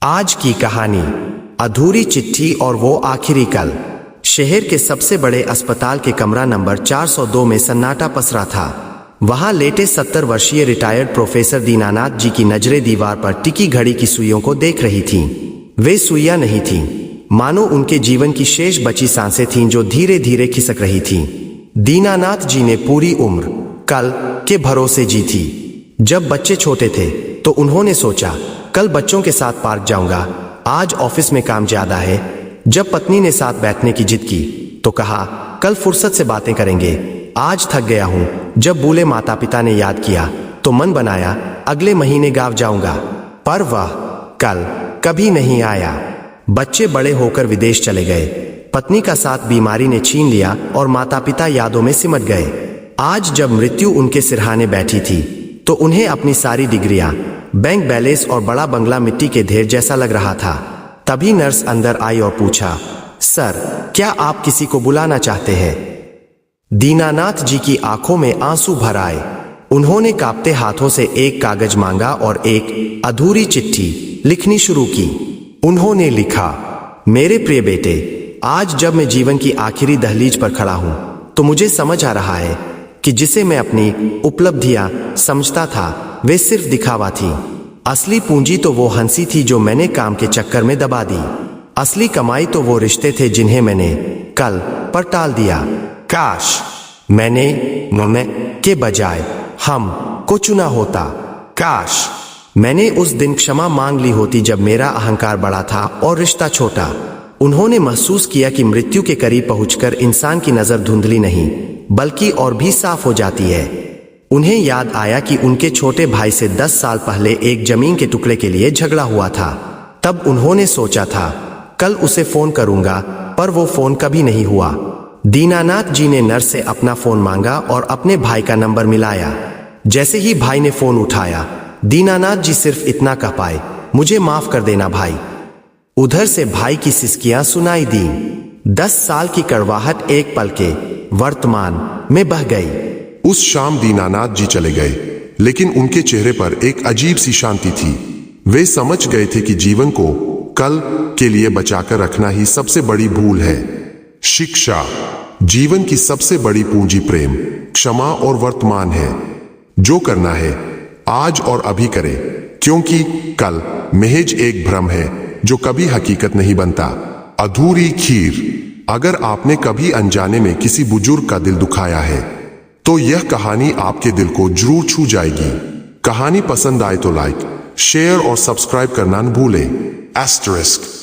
आज की कहानी अधूरी चिट्ठी और वो आखिरी कल। शहर के सबसे बड़े अस्पताल के कमरा नंबर 402 में सन्नाटा पसरा था। वहां लेटे 70 वर्षीय रिटायर्ड प्रोफेसर दीनानाथ जी की नजरें दीवार पर टिकी घड़ी की सुइयों को देख रही थीं। वे सुइयां नहीं थीं, मानो उनके जीवन की शेष बची सांसें थीं जो धीरे धीरे खिसक रही थीं। दीनानाथ जी ने पूरी उम्र कल के भरोसे जी थी। जब बच्चे छोटे थे तो उन्होंने सोचा, कल बच्चों के साथ पार्क जाऊंगा, आज ऑफिस में काम ज्यादा है। जब पत्नी ने साथ बैठने की जिद की तो कहा, कल फुर्सत से बातें करेंगे, आज थक गया हूं। जब बूढ़े माता पिता ने याद किया तो मन बनाया, अगले महीने गांव जाऊंगा। पर वह कल कभी नहीं आया। बच्चे बड़े होकर विदेश चले गए, पत्नी का साथ बीमारी ने छीन लिया और माता पिता यादों में सिमट गए। आज जब मृत्यु उनके सिरहाने बैठी थी तो उन्हें अपनी सारी डिग्रियां, बैंक बैलेंस और बड़ा बंगला मिट्टी के ढेर जैसा लग रहा था। तभी नर्स अंदर आई और पूछा, सर, क्या आप किसी को बुलाना चाहते हैं? दीनानाथ जी की आंखों में आंसू भर आए। उन्होंने कांपते हाथों से एक कागज मांगा और एक अधूरी चिट्ठी लिखनी शुरू की। उन्होंने लिखा, मेरे प्रिय बेटे, आज जब मैं जीवन की आखिरी दहलीज पर खड़ा हूं तो मुझे समझ आ रहा है कि जिसे मैं अपनी उपलब्धियां समझता था वे सिर्फ दिखावा थी। असली पूंजी तो वो हंसी थी जो मैंने काम के चक्कर में दबा दी। असली कमाई तो वो रिश्ते थे जिन्हें मैंने कल पर टाल दिया। काश मैंने के बजाय हम को चुना होता। काश मैंने उस दिन क्षमा मांग ली होती जब मेरा अहंकार बड़ा था और रिश्ता छोटा। उन्होंने महसूस किया कि मृत्यु के करीब पहुंचकर इंसान की नजर धुंधली नहीं बल्कि और भी साफ हो जाती है। उन्हें याद आया कि उनके छोटे भाई से 10 साल पहले एक जमीन के टुकड़े के लिए झगड़ा हुआ था। तब उन्होंने सोचा था, कल उसे फोन करूंगा, पर वो फोन कभी नहीं हुआ। दीनानाथ जी ने नर्स से अपना फोन मांगा और अपने भाई का नंबर मिलाया। जैसे ही भाई ने फोन उठाया, दीनानाथ जी सिर्फ इतना कह पाए, मुझे माफ कर देना भाई। उधर से भाई की सिसकियां सुनाई दी। 10 साल की कड़वाहट एक पल के वर्तमान में बह गई। उस शाम दीनानाथ जी चले गए, लेकिन उनके चेहरे पर एक अजीब सी शांति थी। वे समझ गए थे कि जीवन को कल के लिए बचाकर रखना ही सबसे बड़ी भूल है। शिक्षा, जीवन की सबसे बड़ी पूंजी प्रेम, क्षमा और वर्तमान है। जो करना है आज और अभी करें, क्योंकि कल महज एक भ्रम है जो कभी हकीकत नहीं बनता। अधूरी खीर। अगर आपने कभी अनजाने में किसी बुजुर्ग का दिल दुखाया है तो यह कहानी आपके दिल को जरूर छू जाएगी। कहानी पसंद आए तो लाइक, शेयर और सब्सक्राइब करना न भूलें। ****